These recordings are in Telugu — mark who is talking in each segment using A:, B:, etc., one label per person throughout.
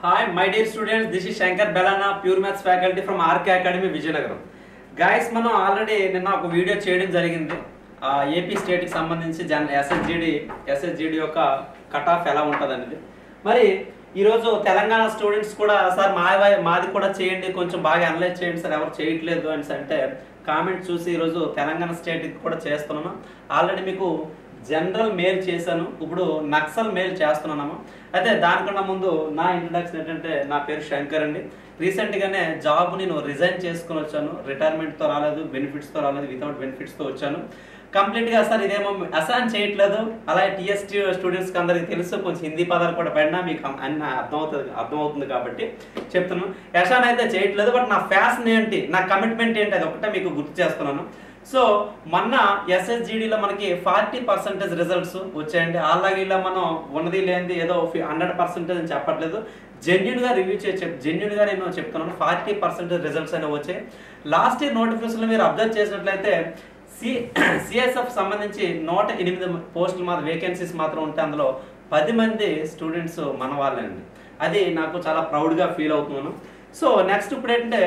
A: Hi, my dear students. This is Shankar Belana, Pure Maths faculty from RK Academy, Vijayanagaram. Guys, మనం ఆల్రెడీ నిన్న ఒక వీడియో చేయడం జరిగింది. ఏపీ స్టేట్ కి సంబంధించి ఎస్ఎస్జిడి యొక్క కట్ ఆఫ్ ఎలా ఉంటుంది అనేది. మరి ఈ రోజు తెలంగాణ స్టూడెంట్స్ కూడా సార్ మాది కూడా చేయండి, కొంచెం బాగా అనలైజ్ చేయండి సార్, ఎవరు చేయట్లేదు అని అంటే కామెంట్ చూసి ఈరోజు తెలంగాణ స్టేట్ కూడా చేస్తున్నాను. ఆల్రెడీ మీకు జనరల్ మెయిల్ చేశాను, ఇప్పుడు నక్సల్ మెయిల్ చేస్తున్నాము. అయితే దానికన్నా ముందు నా ఇంట్రడక్షన్ ఏంటంటే, నా పేరు శంకర్ అండి. రీసెంట్గానే జాబ్ నేను రిజైన్ చేసుకుని వచ్చాను. రిటైర్మెంట్తో రాలేదు, బెనిఫిట్స్తో రాలేదు, వితౌట్ బెనిఫిట్స్తో వచ్చాను. కంప్లీట్గా సార్ ఇదేమో అసైన్ చేయట్లేదు. అలాగే టీఎస్టీ స్టూడెంట్స్కి అందరికీ తెలుసు, కొంచెం హిందీ పదాలు కూడా పడినా మీకు అన్ని అర్థమవుతుంది కాబట్టి చెప్తున్నాను. అసైన్ అయితే చేయట్లేదు, బట్ నా ఫ్యాషన్ ఏంటి, నా కమిట్మెంట్ ఏంటి, అది ఒకటే మీకు గుర్తు చేస్తున్నాను. సో మొన్న ఎస్ఎస్జిడిలో మనకి 40% రిజల్ట్స్ వచ్చాయండి. అలాగే ఇలా మనం ఉన్నది లేనిది ఏదో 100% అని చెప్పట్లేదు, జెన్యున్ గా రివ్యూ జెన్యున్ గా నేను చెప్తున్నాను. 40% రిజల్ట్స్ అనేవి వచ్చాయి. లాస్ట్ ఇయర్ నోటిఫికేషన్ మీరు అబ్జర్వ్ చేసినట్లయితే సిఎస్ఎఫ్ సంబంధించి 108 పోస్టులు మాత్రం వేకెన్సీస్ మాత్రం ఉంటే అందులో 10 మంది స్టూడెంట్స్ మన వాళ్ళండి. అది నాకు చాలా ప్రౌడ్గా ఫీల్ అవుతున్నాను. సో నెక్స్ట్ ఇప్పుడు ఏంటంటే,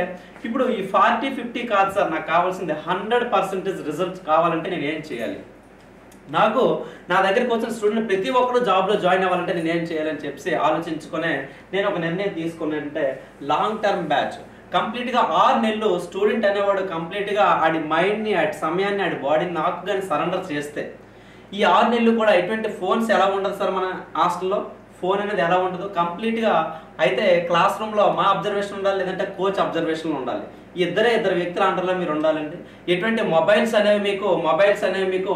A: ఇప్పుడు ఈ 40-50 కాదు సార్, నాకు కావాల్సింది 100% రిజల్ట్స్ కావాలంటే నేను ఏం చేయాలి, నాకు నా దగ్గరికి వచ్చిన స్టూడెంట్ ప్రతి ఒక్కరు జాబ్లో జాయిన్ అవ్వాలంటే నేను ఏం చేయాలని చెప్పి ఆలోచించుకునే నేను ఒక నిర్ణయం తీసుకున్నానంటే, లాంగ్ టర్మ్ బ్యాచ్ కంప్లీట్గా 6 నెలలు స్టూడెంట్ అనేవాడు కంప్లీట్గా ఆడి మైండ్ని, ఆడి సమయాన్ని, ఆడి బాడీని నాకు కానీ సరెండర్ చేస్తే, ఈ 6 నెలలు కూడా ఎటువంటి ఫోన్స్ ఎలా ఉండదు సార్ మన హాస్టల్లో, ఫోన్ అనేది ఎలా ఉండదు కంప్లీట్గా. అయితే క్లాస్ రూమ్లో మా అబ్జర్వేషన్ ఉండాలి, లేదంటే కోచ్ అబ్జర్వేషన్ ఉండాలి. ఇద్దరు వ్యక్తుల అండర్లో మీరు ఉండాలండి. ఎటువంటి మొబైల్స్ అనేవి మీకు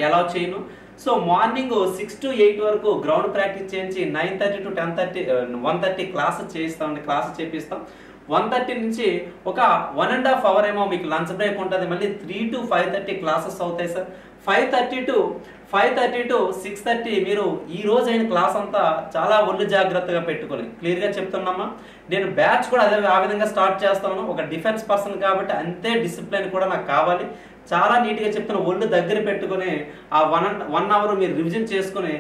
A: ఎలా చేయను. సో మార్నింగ్ 6 to 8 వరకు గ్రౌండ్ ప్రాక్టీస్ చేయించి 9:30 to 1:30 క్లాసెస్ చేపిస్తాం. 1:30 నుంచి ఒక 1.5 hour ఏమో మీకు లంచ్ బ్రేక్ ఉంటుంది. మళ్ళీ 3 to 5:30 క్లాసెస్ అవుతాయి సార్. 5:30 to 6:30 మీరు ఈ రోజు అయిన క్లాస్ అంతా చాలా ఒళ్ళు జాగ్రత్తగా పెట్టుకొని క్లియర్గా చెప్తున్నామా. నేను బ్యాచ్ కూడా ఆ విధంగా స్టార్ట్ చేస్తాను. ఒక డిఫెన్స్ పర్సన్ కాబట్టి అంతే డిసిప్లిన్ కూడా నాకు కావాలి. చాలా నీట్గా చెప్తున్నా, ఒళ్ళు దగ్గర పెట్టుకొని ఆ 1 hour మీరు రివిజన్ చేసుకుని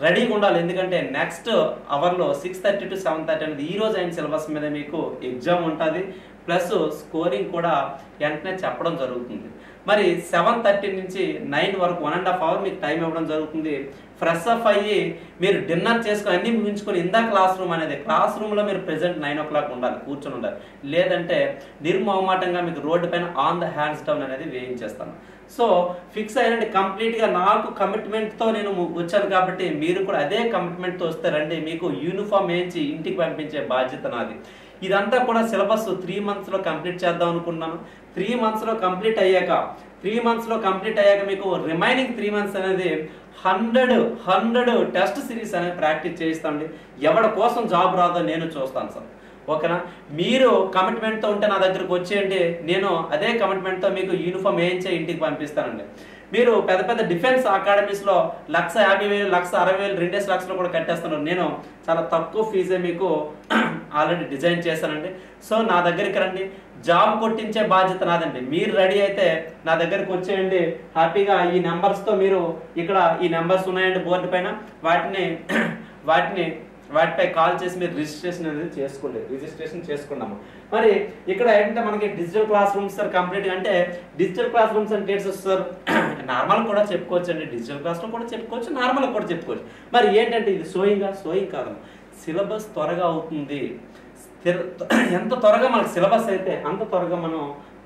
A: రెడీగా ఉండాలి. ఎందుకంటే నెక్స్ట్ అవర్లో 6:30 to 7:30 అనేది ఈ రోజు అయిన సిలబస్ మీద మీకు ఎగ్జామ్ ఉంటుంది. ప్లస్ స్కోరింగ్ కూడా వెంటనే చెప్పడం జరుగుతుంది. మరి 7:30 నుంచి 9 వరకు 1.5 hour మీకు టైం ఇవ్వడం జరుగుతుంది. ఫ్రెష్ అప్ అయ్యి మీరు డిన్నర్ చేసుకొని అన్ని ముగించుకొని క్లాస్ రూమ్లో మీరు ప్రెసెంట్ 9 o'clock ఉండాలి, కూర్చొని ఉండాలి. లేదంటే నిర్మోహమాటంగా మీకు రోడ్డు పైన ఆన్ ద హ్యాండ్స్ డౌన్ అనేది వేయించేస్తాను. సో ఫిక్స్ అయ్యండి. కంప్లీట్గా నాకు కమిట్మెంట్తో నేను వచ్చాను కాబట్టి మీరు కూడా అదే కమిట్మెంట్తో వస్తారండి. మీకు యూనిఫామ్ వేయించి ఇంటికి పంపించే బాధ్యత నాది. ఇదంతా కూడా సిలబస్ 3 monthsలో కంప్లీట్ చేద్దాం అనుకున్నాను. 3 monthsలో కంప్లీట్ అయ్యాక మీకు రిమైనింగ్ 3 months అనేది 100 టెస్ట్ సిరీస్ అనేది ప్రాక్టీస్ చేయిస్తామండి. ఎవరి కోసం జాబ్ రాదో నేను చూస్తాను సార్, ఓకేనా. మీరు కమిట్మెంట్తో ఉంటే నా దగ్గరకు వచ్చేయండి, నేను అదే కమిట్మెంట్తో మీకు యూనిఫామ్ వేయించే ఇంటికి పంపిస్తానండి. మీరు పెద్ద డిఫెన్స్ అకాడమీస్లో 1,50,000, 1,60,000, 2 లక్షలు కూడా కట్టేస్తున్నారు. నేను చాలా తక్కువ ఫీజే మీకు ఆల్రెడీ డిజైన్ చేశానండి. సో నా దగ్గరికి రండి, జాబ్ కొట్టించే బాధ్యత నాదండి. మీరు రెడీ అయితే నా దగ్గరికి వచ్చేయండి హ్యాపీగా. ఈ నెంబర్స్తో మీరు ఇక్కడ ఈ నెంబర్స్ ఉన్నాయండి బోర్డు పైన, వాటిపై కాల్ చేసి మీరు రిజిస్ట్రేషన్ చేసుకున్నాము. మరి ఇక్కడ ఏంటంటే మనకి డిజిటల్ క్లాస్ రూమ్స్ సార్ కంప్లీట్గా. అంటే డిజిటల్ క్లాస్ రూమ్స్ అంటే సార్ నార్మల్ కూడా చెప్పుకోవచ్చు అండి, డిజిటల్ క్లాస్ రూమ్ కూడా చెప్పుకోవచ్చు, నార్మల్ కూడా చెప్పుకోవచ్చు. మరి ఏంటంటే ఇది సోయింగ్ కాదు, సిలబస్ త్వరగా అవుతుంది. ఎంత త్వరగా మనకు సిలబస్ అయితే అంత త్వరగా మనం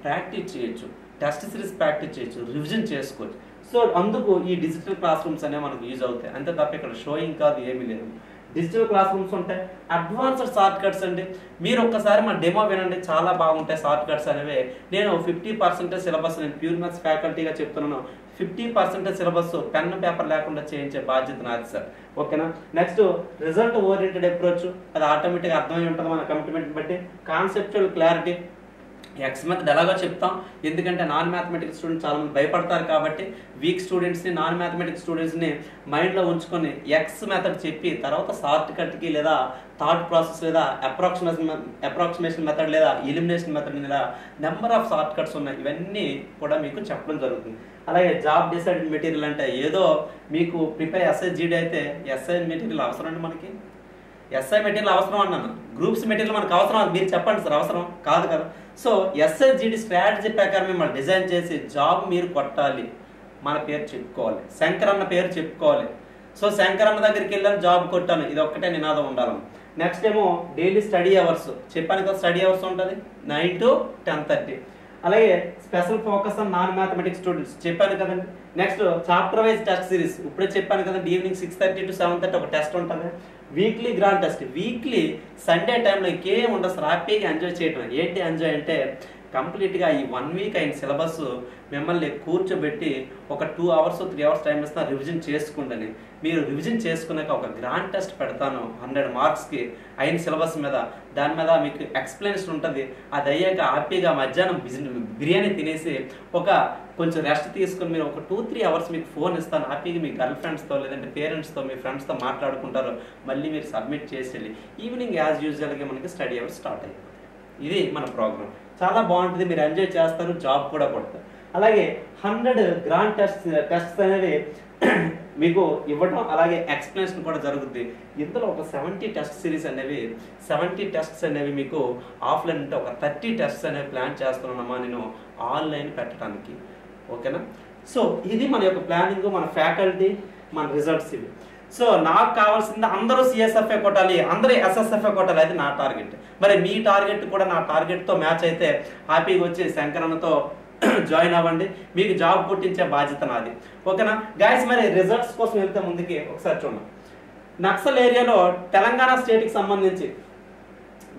A: ప్రాక్టీస్ చేయొచ్చు, టెస్ట్ సిరీస్ ప్రాక్టీస్ చేయొచ్చు, రివిజన్ చేసుకోవచ్చు. సో అందుకు ఈ డిజిటల్ క్లాస్ రూమ్స్ అనేవి మనకు యూజ్ అవుతాయి. అంతే తప్ప ఇక్కడ షోయింగ్ కాదు, ఏమీ లేదు. డిజిటల్ క్లాస్ రూమ్స్ ఉంటాయి. అడ్వాన్స్డ్ షార్ట్ కట్స్ అండి. మీరు ఒక్కసారి మా డెమో వినండి, చాలా బాగుంటాయి షార్ట్ కట్స్ అనేవి. నేను 50% సిలబస్, నేను ప్యూర్ మ్యాథ్స్ ఫ్యాకల్టీగా చెప్తున్నాను. 50% సిలబస్ పెన్ పేపర్ లేకుండా చేయించే బాధ్యత నాది సార్, ఓకేనా. నెక్స్ట్ రిజల్ట్ ఓరియంటెడ్ అప్రోచ్, అది ఆటోమేటిక్గా అర్థమై ఉంటుంది మన కమిట్మెంట్ బట్టి. కాన్సెప్చువల్ క్లారిటీ, ఎక్స్ మెథడ్ ఎలాగో చెప్తాం, ఎందుకంటే నాన్ మ్యాథమెటిక్స్ స్టూడెంట్స్ చాలా మంది భయపడతారు కాబట్టి వీక్ స్టూడెంట్స్ని, నాన్ మ్యాథమెటిక్స్ స్టూడెంట్స్ని మైండ్లో ఉంచుకొని ఎక్స్ మెథడ్ చెప్పి తర్వాత షార్ట్ కట్కి లేదా థాట్ ప్రాసెస్ లేదా అప్రాక్సిమేషన్ మెథడ్ లేదా ఎలిమినేషన్ మెథడ్ లేదా నెంబర్ ఆఫ్ షార్ట్ కట్స్ ఉన్నాయి, ఇవన్నీ కూడా మీకు చెప్పడం జరుగుతుంది. అలాగే జాబ్ డిసైడెడ్ మెటీరియల్ అంటే ఏదో మీకు ప్రిపేర్ ఎస్ఎస్జిడి అయితే ఎస్ఐ మెటీరియల్ అవసరం అండి మనకి. ఎస్ఐ మెటీరియల్ అవసరం అన్నాను, గ్రూప్స్ మెటీరియల్ మనకు అవసరం, మీరు చెప్పండి సార్ అవసరం కాదు కదా. సో ఎస్ఎస్జిడి స్ట్రాటజీ ప్రకారం మిమ్మల్ని డిజైన్ చేసి జాబ్ మీరు కొట్టాలి, మన పేరు చెప్పుకోవాలి, శంకర్ అన్న పేరు చెప్పుకోవాలి. సో శంకర్ అన్న దగ్గరికి వెళ్ళాను, జాబ్ కొట్టాను, ఇది ఒక్కటే నినాదం ఉండాలి. నెక్స్ట్ ఏమో డైలీ స్టడీ అవర్స్, చెప్పాను కదా స్టడీ అవర్స్ ఉంటుంది 9 to 10:30. అలాగే special focus on non mathematics students చెప్పాను కదండి. Next chapter wise test series ఇప్పుడే చెప్పాను కదండి, ఈవినింగ్ 6:30 to 7:30 ఒక టెస్ట్ ఉంటుంది. Weekly grand test, weekly Sunday టైంలో ఇంకేం ఉండదు, హ్యాపీగా ఎంజాయ్ చేయడం. ఏంటి ఎంజాయ్ అంటే కంప్లీట్గా ఈ 1 week అయిన సిలబస్ మిమ్మల్ని కూర్చోబెట్టి ఒక 2 hours 3 hours టైం ఇస్తున్నా రివిజన్ చేసుకుంటని. మీరు రివిజన్ చేసుకున్నాక ఒక గ్రాండ్ టెస్ట్ పెడతాను 100 marksకి అయిన సిలబస్ మీద, దాని మీద మీకు ఎక్స్ప్లెనేషన్ ఉంటుంది. అది అయ్యాక హ్యాపీగా మధ్యాహ్నం బిర్యానీ తినేసి ఒక కొంచెం రెస్ట్ తీసుకుని మీరు ఒక 2-3 hours మీకు ఫోన్ ఇస్తాను, హ్యాపీగా మీ గర్ల్ ఫ్రెండ్స్తో లేదంటే పేరెంట్స్తో మీ ఫ్రెండ్స్తో మాట్లాడుకుంటారు. మళ్ళీ మీరు సబ్మిట్ చేసేయాలి. ఈవినింగ్ యాజ్ యూజువల్గా మనకి స్టడీ అవర్స్ స్టార్ట్ అయిపోతుంది. ఇది మన ప్రోగ్రామ్, చాలా బాగుంటుంది, మీరు ఎంజాయ్ చేస్తారు, జాబ్ కూడా కొడతారు. అలాగే 100 గ్రాండ్ టెస్ట్స్ అనేవి మీకు ఇవ్వడం, అలాగే ఎక్స్ప్లెనేషన్ కూడా జరుగుతుంది. ఇందులో ఒక 70 టెస్ట్ సిరీస్ అనేవి 70 టెస్ట్స్ అనేవి మీకు ఆఫ్లైన్ అంటే ఒక 30 టెస్ట్స్ అనేవి ప్లాన్ చేస్తున్నానమ్మా నేను ఆన్లైన్ పెట్టడానికి. ఓకేనా? సో ఇది మన యొక్క ప్లానింగ్, మన ఫ్యాకల్టీ, మన రిజల్ట్స్ ఇవి. సో నాకు కావాల్సింది అందరూ సిఎస్ఎఫ్ఏ కొట్టాలి, అందరూ ఎస్ఎస్ఎఫ్ఏ కొట్టాలి, అది నా టార్గెట్. మరి మీ టార్గెట్ కూడా నా టార్గెట్తో మ్యాచ్ అయితే హ్యాపీగా వచ్చి శంకరన్నతో జాయిన్ అవ్వండి, మీకు జాబ్ పుట్టించే బాధ్యత నాది. ఓకేనా గైస్? మరి రిజల్ట్స్ కోసం వెళ్తే ముందుకి ఒకసారి చూడండి. నక్సల్ ఏరియాలో తెలంగాణ స్టేట్కి సంబంధించి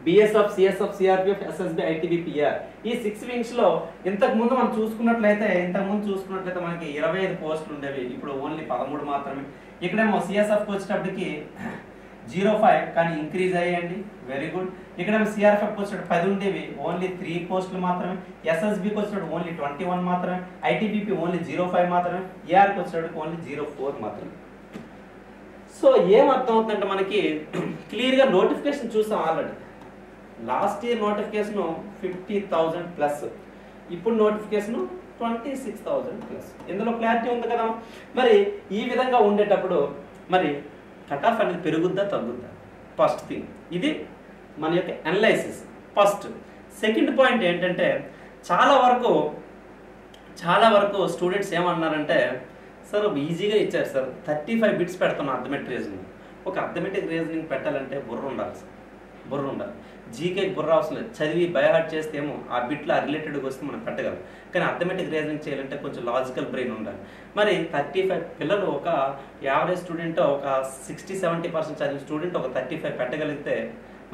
A: బిఎస్ఎఫ్, సిఎస్ఎఫ్, సిఆర్పిఎఫ్, ఎస్ఎస్బి, ఐటీబీపీఆర్ ఈ 6 వింగ్స్లో ఇంతకుముందు మనం చూసుకున్నట్లయితే మనకి 25 పోస్టులు ఉండేవి, ఇప్పుడు ఓన్లీ 13 మాత్రమే. ఇక్కడేమో సిఎస్ఎఫ్కి వచ్చేటప్పటికి 05 కానీ ఇంక్రీజ్ అయ్యాయండి, వెరీ గుడ్. ఇక్కడేమో సిఆర్ఎఫ్కి వచ్చేటప్పుడు 10 ఉండేవి, ఓన్లీ 3 పోస్టులు మాత్రమే. ఎస్ఎస్బికి వచ్చేటప్పుడు ఓన్లీ 21 మాత్రమే. ఐటీబీపీ ఓన్లీ 05 మాత్రమే. ఏఆర్కి వచ్చేటప్పుడు ఓన్లీ 04 మాత్రమే. సో ఏం అర్థం అవుతుందంటే మనకి క్లియర్గా నోటిఫికేషన్ చూసాం already. Last year notification 50,000 plus, ఇప్పుడు నోటిఫికేషన్ 26,000 ప్లస్. ఇందులో క్లారిటీ ఉంది కదా. మరి ఈ విధంగా ఉండేటప్పుడు మరి కట్ ఆఫ్ అనేది పెరుగుద్దా తగ్గుద్దా? ఫస్ట్ థింగ్ ఇది మన యొక్క అనలైసిస్. ఫస్ట్ సెకండ్ పాయింట్ ఏంటంటే చాలా వరకు స్టూడెంట్స్ ఏమన్నారంటే సార్ ఈజీగా ఇచ్చారు సార్, 35 బిట్స్ పెడతాను అర్థమెటిక్ రీజనింగ్. ఒక అర్థమెటిక్ రీజనింగ్ పెట్టాలంటే బుర్ర ఉండాలి సార్, బుర్ర ఉండాలి. జీకే బుర్ర అవసరం లేదు, చదివి బైహార్ట్ చేస్తే ఏమో ఆ బిట్లో రిలేటెడ్గా వస్తే మనం పెట్టగలం. కానీ అర్థమెటిక్ రీజనింగ్ చేయాలంటే కొంచెం లాజికల్ బ్రెయిన్ ఉండాలి. మరి 35 పిల్లలు, ఒక యావరేజ్ స్టూడెంట్ ఒక 60-70% చదివిన స్టూడెంట్ ఒక 35 పెట్టగలిగితే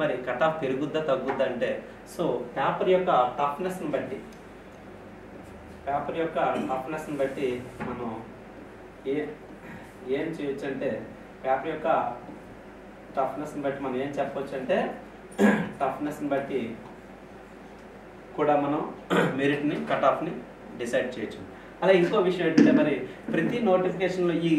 A: మరి కట్ ఆఫ్ పెరుగుద్దా తగ్గుద్దా అంటే, సో పేపర్ యొక్క టఫ్నెస్ని బట్టి మనం ఏం చేయొచ్చు అంటే, పేపర్ యొక్క టఫ్నెస్ని బట్టి మనం ఏం చెప్పొచ్చు అంటే, టఫ్నెస్ని బట్టి కూడా మనం మెరిట్ని కట్ ఆఫ్ని డిసైడ్ చేయొచ్చు. అలా ఇంకో విషయం ఏంటంటే మరి ప్రతి నోటిఫికేషన్లో ఈ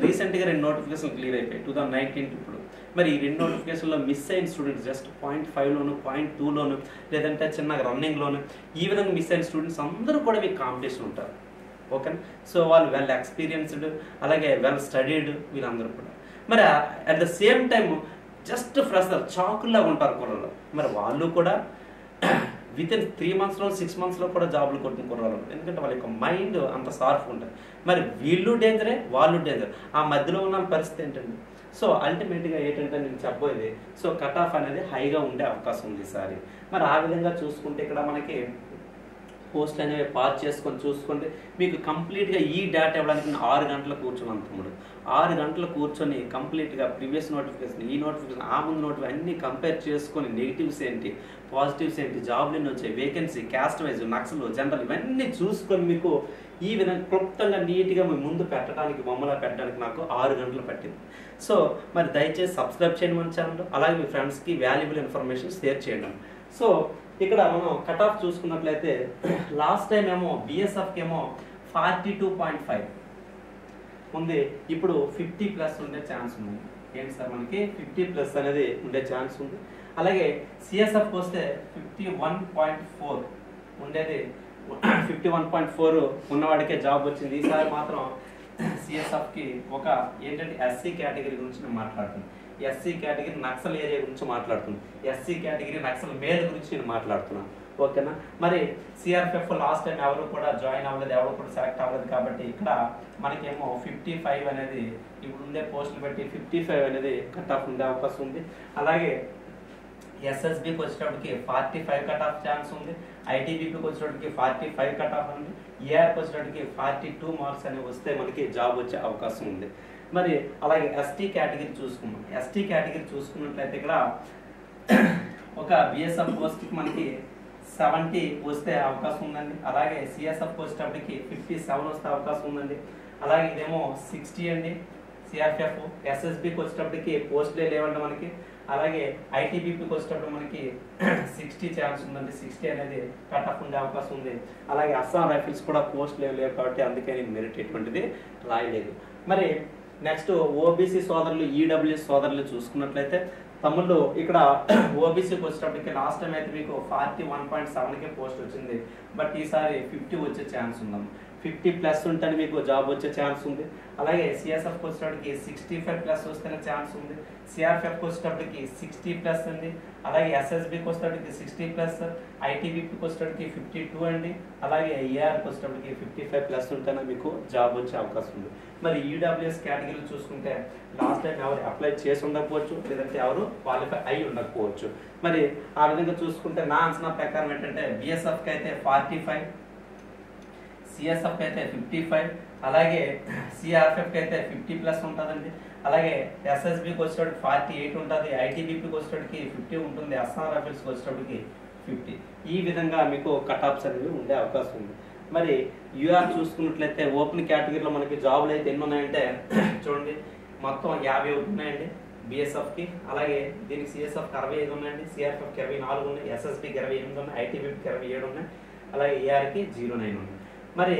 A: రీసెంట్గా 2 నోటిఫికేషన్లు క్లియర్ అయిపోయాయి 2019 ఇప్పుడు. మరి ఈ 2 నోటిఫికేషన్లో మిస్ అయిన స్టూడెంట్స్ జస్ట్ 0.5లోను 0.2లోను లేదంటే చిన్నగా రన్నింగ్లోను ఈ విధంగా మిస్ అయిన స్టూడెంట్స్ అందరూ కూడా మీకు కాంపిటీషన్ ఉంటారు. ఓకేనా? సో వాళ్ళు వెల్ ఎక్స్పీరియన్స్డ్, అలాగే వెల్ స్టడీడ్ వీళ్ళందరూ కూడా. మరి at the same time just fresher చాకుల్లాగా ఉంటారు కుర్రలు. మరి వాళ్ళు కూడా వితిన్ 3 monthsలో 6 monthsలో కూడా జాబులు కొట్టిన కుర్రాలు, ఎందుకంటే వాళ్ళ యొక్క మైండ్ అంత షార్ప్ ఉంటుంది. మరి వీళ్ళు డేంజరే, వాళ్ళు డేంజర్, ఆ మధ్యలో ఉన్న పరిస్థితి ఏంటండి? సో అల్టిమేట్గా ఏంటంటే నేను చెప్పబోయేది, సో కట్ ఆఫ్ అనేది హైగా ఉండే అవకాశం ఉంది ఈసారి. మరి ఆ విధంగా చూసుకుంటే ఇక్కడ మనకి పోస్ట్ అనేవి పాస్ చేసుకొని చూసుకుంటే మీకు కంప్లీట్గా ఈ డేటా ఇవ్వడానికి 6 గంటలు కూర్చున్నాను తమ్ముడు. 6 గంటలు కూర్చొని కంప్లీట్గా ప్రీవియస్ నోటిఫికేషన్, ఈ నోటిఫికేషన్, ఆ ముందు నోటిఫికేషన్ అన్నీ కంపేర్ చేసుకొని నెగిటివ్స్ ఏంటి, పాజిటివ్స్ ఏంటి, జాబ్లు ఎన్ని వచ్చాయి, vacancy, caste wise, Naxal, general ఇవన్నీ చూసుకొని మీకు ఈ విధంగా క్లుప్తంగా నీట్గా మీ ముందు పెట్టడానికి, బొమ్మలా పెట్టడానికి నాకు 6 గంటలు పట్టింది. సో మరి దయచేసి సబ్స్క్రైబ్ చేయండి మన ఛానల్, అలాగే మీ ఫ్రెండ్స్కి వాల్యుబుల్ ఇన్ఫర్మేషన్ షేర్ చేయండి. సో ఇక్కడ మనం కట్ ఆఫ్ చూసుకున్నట్లయితే లాస్ట్ టైం ఏమో బిఎస్ఎఫ్కి ఏమో 42.5 ఉంది, ఇప్పుడు 50+ ఉండే ఛాన్స్ ఉంది. ఏంటి సార్ మనకి 50+ అనేది ఉండే ఛాన్స్ ఉంది. అలాగే సిఎస్ఎఫ్కి వస్తే 51.4 ఉండేది, 51.4 ఉన్నవాడికే జాబ్ వచ్చింది. ఈసారి మాత్రం సిఎస్ఎఫ్కి ఒక ఏంటంటే ఎస్సీ కేటగిరీ గురించి నేను మాట్లాడుతున్నాను. ఎస్సీ కేటగిరీ నక్సల్ ఏరియా గురించి మాట్లాడుతున్నాను, ఎస్సీ కేటగిరీ నక్సల్ మేల్ గురించి నేను మాట్లాడుతున్నాను. ఓకేనా. మరి సిఆర్పిఎఫ్ లాస్ట్ టైం ఎవరు కూడా జాయిన్ అవ్వలేదు, ఎవరు కూడా సెలెక్ట్ అవ్వలేదు కాబట్టి ఇక్కడ మనకేమో 55 అనేది ఇప్పుడు ఉండే పోస్టులు బట్టి 55 అనేది కట్ ఆఫ్ ఉండే అవకాశం ఉంది. అలాగే ఎస్ఎస్బికి వచ్చేటప్పటికి 45 కట్ ఆఫ్ ఛాన్స్ ఉంది, ఐటీబీపీకి వచ్చేటప్పటికి 45 కట్ ఆఫ్ ఉంది, ఏఆర్కి వచ్చేటప్పటికి 42 మార్క్స్ అనేవి వస్తే మనకి జాబ్ వచ్చే అవకాశం ఉంది. మరి అలాగే ఎస్టీ కేటగిరీ చూసుకున్నాం, ఎస్టీ కేటగిరీ చూసుకున్నట్లయితే ఇక్కడ ఒక బిఎస్ఎఫ్ పోస్ట్కి మనకి 70 వస్తే అవకాశం ఉందండి. అలాగే సిఎస్ఎఫ్ వచ్చేటప్పటికి 57 వస్తే అవకాశం ఉందండి. అలాగే ఇదేమో 60 అండి సిఆర్పిఎఫ్. ఎస్ఎస్బికి వచ్చేటప్పటికి పోస్టులే లేవండి మనకి. అలాగే ఐటీబీపీకి వచ్చేటప్పుడు మనకి 60 ఛాన్స్ ఉందండి, 60 అనేది కట్ ఆఫ్ ఉండే అవకాశం ఉంది. అలాగే అస్సాం రైఫిల్స్ కూడా పోస్టులు లేవు కాబట్టి అందుకే నేను మెరిట్ ఎటువంటిది రాయలేదు. మరి నెక్స్ట్ ఓబీసీ సోదరులు, ఈడబ్ల్యూఎస్ సోదరులు చూసుకున్నట్లయితే తమ్ముళ్ళు ఇక్కడ ఓబీసీకి వచ్చేటప్పటికి లాస్ట్ టైం అయితే మీకు 41.7కే పోస్ట్ వచ్చింది, బట్ ఈసారి 50 వచ్చే ఛాన్స్ ఉందమ్మ. 50+ ఉంటేనే మీకు జాబ్ వచ్చే ఛాన్స్ ఉంది. అలాగే సిఎస్ఎఫ్కి వచ్చేటప్పటికి 65+ వస్తేనే ఛాన్స్ ఉంది. సిఆర్పిఎఫ్కి వచ్చేటప్పటికి 60+ అండి. అలాగే ఎస్ఎస్బికి వచ్చేటప్పటికి 60+, ఐటీబీపీకి వచ్చేటప్పటికి 52 అండి. అలాగే ఏఆర్కి వచ్చేటప్పటికి 55+ ఉంటేనే మీకు జాబ్ వచ్చే అవకాశం ఉంది. మరి ఈడబ్ల్యూఎస్ కేటగిరీలు చూసుకుంటే లాస్ట్ టైం ఎవరు అప్లై చేసి ఉండకపోవచ్చు, లేదంటే ఎవరు క్వాలిఫై అయి ఉండకపోవచ్చు. మరి ఆ విధంగా చూసుకుంటే నా అంచనా ప్రకారం ఏంటంటే బిఎస్ఎఫ్కి అయితే 45, సిఎస్ఎఫ్కి అయితే 55, అలాగే సిఆర్పిఎఫ్కి అయితే 50+ ఉంటుందండి. అలాగే ఎస్ఎస్బికి వచ్చేటప్పటికి 48 ఉంటుంది, ఐటీబీపీకి వచ్చేటప్పటికి 50 ఉంటుంది, అస్సాం రైఫిల్స్కి వచ్చేటప్పటికి 50. ఈ విధంగా మీకు కట్ ఆఫ్స్ అనేవి ఉండే అవకాశం ఉంది. మరి యూఆర్ చూసుకున్నట్లయితే ఓపెన్ కేటగిరీలో మనకి జాబులు అయితే ఎన్ని ఉన్నాయంటే చూడండి, మొత్తం 51 ఉన్నాయండి బిఎస్ఎఫ్కి. అలాగే దీనికి సిఎస్ఎఫ్కి 65 ఉన్నాయండి, సిఆర్పిఎఫ్కి 24 ఉన్నాయి, ఎస్ఎస్బికి 28 ఉన్నాయి, ఐటీబీపీకి 27 ఉన్నాయి, అలాగే ఏఆర్కి 09 ఉన్నాయి. మరి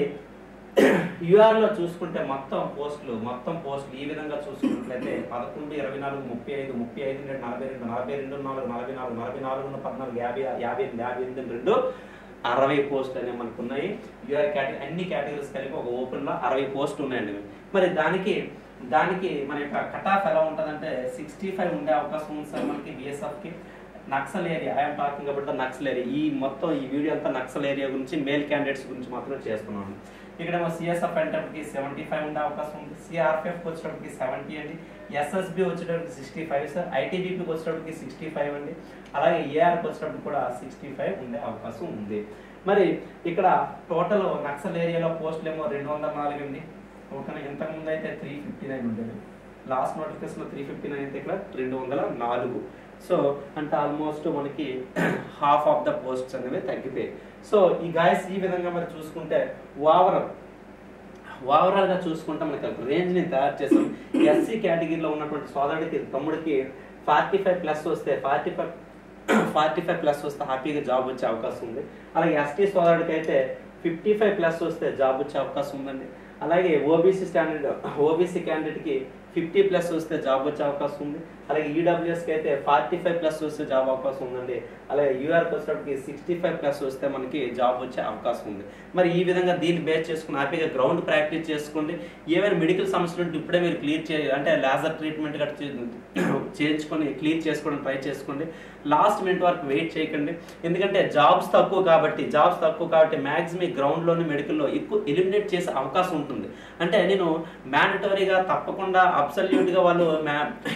A: యూఆర్లో చూసుకుంటే మొత్తం పోస్టులు ఈ విధంగా చూసుకున్నట్లయితే 11, 24, 35, 35, 42, 42, 4, 44, 44, 14, 50, 58, 2, 60 పోస్టులు అనేవి మనకు ఉన్నాయి. యూఆర్ కేటగిరీ అన్ని కేటగిరీస్ కలిపి ఒక ఓపెన్లో 60 పోస్టులు ఉన్నాయండి. మరి దానికి మన యొక్క కట్ ఆఫ్ ఎలా ఉంటుందంటే 65 ఉండే అవకాశం ఉంది సార్ మనకి బిఎస్ఎఫ్కి. Naxal area, I'm talking about the Naxal area. ఈ వీడియో అంతా నక్సల్ ఏరియా గురించి, మేల్ క్యాండిడేట్స్ గురించి మాత్రం చేస్తున్నాను. ఇక్కడేమో సిఎస్ఎఫ్ అనేటప్పటికి 75 ఉండే అవకాశం ఉంది, సిఆర్పిఎఫ్కి వచ్చేటప్పటికి 70 అండి, ఎస్ఎస్బి వచ్చేటప్పటికి 65 సార్, ఐటీబీపీకి వచ్చేటప్పటికి 65 అండి, అలాగే ఏఆర్కి వచ్చేటప్పటికి కూడా 65 ఉండే అవకాశం ఉంది. మరి ఇక్కడ టోటల్ నక్సల్ ఏరియాలో పోస్టులు ఏమో 204 అండి. ఓకేనా. ఇంతకుముందు అయితే 359 ఉండేది, లాస్ట్ నోటిఫికేషన్లో 359 అయితే ఇక్కడ 204. సో అంటే ఆల్మోస్ట్ మనకి హాఫ్ ఆఫ్ ద పోస్ట్స్ అనేవి తగ్గిపోయాయి. సో ఈ గాయస్ ఈ విధంగా మరి చూసుకుంటే ఓవరాల్గా చూసుకుంటే మనకి రేంజ్ని తయారు చేసాం. ఎస్సీ కేటగిరీలో ఉన్నటువంటి సోదరుడికి, తమ్ముడికి 45+ వస్తే 45+ వస్తే హ్యాపీగా జాబ్ వచ్చే అవకాశం ఉంది. అలాగే ఎస్టీ సోదరుడికి అయితే 55+ వస్తే జాబ్ వచ్చే అవకాశం ఉందండి. అలాగే ఓబీసీ క్యాండిడేట్కి 50+ వస్తే జాబ్ వచ్చే అవకాశం ఉంది. అలాగే ఈడబ్ల్యూఎస్కి అయితే 45+ వస్తే జాబ్ అవకాశం ఉందండి. అలాగే యూఆర్కి వచ్చేటప్పటికి 65+ వస్తే మనకి జాబ్ వచ్చే అవకాశం ఉంది. మరి ఈ విధంగా దీన్ని బేస్ చేసుకుని హ్యాపీగా గ్రౌండ్ ప్రాక్టీస్ చేసుకోండి. ఏమైనా మెడికల్ సమస్యలు ఉంటే ఇప్పుడే మీరు క్లియర్ అంటే లేజర్ ట్రీట్మెంట్ చేయించుకొని క్లియర్ చేసుకోవడం ట్రై చేసుకోండి. లాస్ట్ మినిట్ వరకు వెయిట్ చేయకండి, ఎందుకంటే జాబ్స్ తక్కువ కాబట్టి మ్యాక్సిమం గ్రౌండ్లోని మెడికల్లో ఎక్కువ ఎలిమినేట్ చేసే అవకాశం ఉంటుంది. అంటే నేను మ్యాండటరీగా తప్పకుండా అబ్సల్యూట్గా వాళ్ళు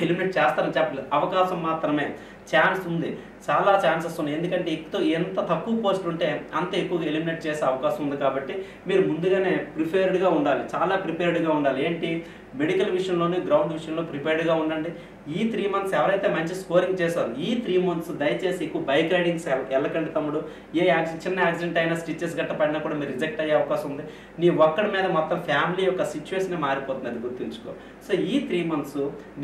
A: ఎలిమినేట్ చేస్తారని చెప్పలేదు, అవకాశం మాత్రమే, ఛాన్స్ ఉంది, చాలా ఛాన్సెస్ ఉన్నాయి. ఎందుకంటే ఎంత తక్కువ పోస్టులు ఉంటే అంత ఎక్కువగా ఎలిమినేట్ చేసే అవకాశం ఉంది. కాబట్టి మీరు ముందుగానే ప్రిపేర్డ్గా ఉండాలి, చాలా ప్రిపేర్డ్గా ఉండాలి. ఏంటి మెడికల్ విషయంలోని గ్రౌండ్ విషయంలో ప్రిపేర్డ్గా ఉండండి. ఈ 3 months ఎవరైతే మంచి స్కోరింగ్ చేశారో ఈ 3 months దయచేసి ఎక్కువ బైక్ రైడింగ్స్ వెళ్ళకండి తమ్ముడు. చిన్న యాక్సిడెంట్ అయినా, స్టిచెస్ గట్ట పడినా కూడా మీరు రిజెక్ట్ అయ్యే అవకాశం ఉంది. నీ ఒక్కడి మీద మొత్తం ఫ్యామిలీ యొక్క సిచ్యువేషన్ మారిపోతుంది, అది గుర్తుంచుకో. సో ఈ 3 months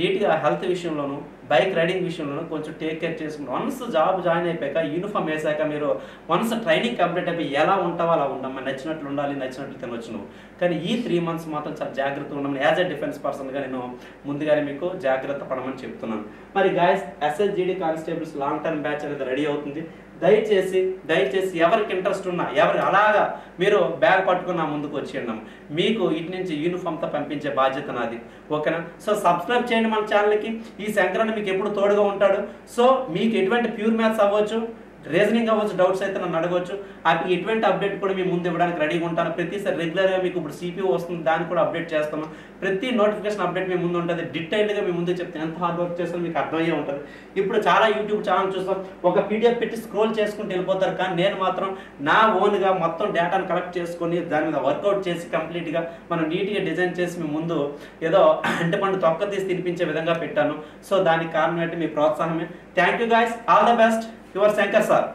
A: నీట్గా హెల్త్ విషయంలోను, బైక్ రైడింగ్ విషయంలోనూ కొంచెం టేక్ కేర్ చేసుకుని వన్స్ జాబ్ జాయిన్ అయిపోయాక, యూనిఫామ్ వేసాక మీరు వన్స్ ట్రైనింగ్ కంప్లీట్ అయిపోయి ఎలా ఉంటావో అలా ఉండమ్మా, నచ్చినట్లు ఉండాలి, నచ్చినట్లు తినొచ్చు నువ్వు. కానీ ఈ 3 months మాత్రం చాలా జాగ్రత్తగా ఉండమని యాజ్ ఎ డిఫెన్స్ పర్సన్గా నేను ముందుగానే మీకు జాగ్రత్త పడమని చెప్తున్నాను. మరి guys ఎస్ఎస్జిడి constables long term batch అనేది రెడీ అవుతుంది. దయచేసి ఎవరికి ఇంట్రెస్ట్ ఉన్నా ఎవరు అలాగా మీరు బ్యాగ్ పట్టుకున్న ముందుకు వచ్చేయండి. మీకు ఇటు నుంచి యూనిఫామ్తో పంపించే బాధ్యత నాది. ఓకేనా? సో సబ్స్క్రైబ్ చేయండి మన ఛానల్కి. ఈ శంకరన్న మీకు ఎప్పుడు తోడుగా ఉంటాడు. సో మీకు ఎటువంటి ప్యూర్ మ్యాథ్స్ అవ్వచ్చు, రీజనింగ్ అవ్వచ్చు, డౌట్స్ అయితే నన్ను అడగవచ్చు. అది ఎటువంటి అప్డేట్ కూడా మీ ముందు ఇవ్వడానికి రెడీగా ఉంటాను. ప్రతిసారి రెగ్యులర్గా మీకు ఇప్పుడు సిపిఓ వస్తుంది, దాన్ని కూడా అప్డేట్ చేస్తాను. ప్రతి నోటిఫికేషన్ అప్డేట్ మీ ముందు ఉంటుంది. డీటెయిల్డ్గా మీ ముందు చెప్తే ఎంత హార్డ్ వర్క్ చేస్తారో మీకు అర్థమయ్యే ఉంటుంది. ఇప్పుడు చాలా యూట్యూబ్ ఛానల్ చూస్తాం, ఒక పీడిఎఫ్ పెట్టి స్క్రోల్ చేసుకుంటూ వెళ్ళిపోతారు. కానీ నేను మాత్రం నా ఓన్గా మొత్తం డేటాను కలెక్ట్ చేసుకొని దాని మీద వర్కౌట్ చేసి కంప్లీట్గా మనం నీట్గా డిజైన్ చేసి మీ ముందు ఏదో అంటే పండు తొక్క తీసి తినిపించే విధంగా పెట్టాను. సో దానికి కారణం ఏంటి? మీ ప్రోత్సాహమే. Thank you guys, all the best. Your Shankar sir.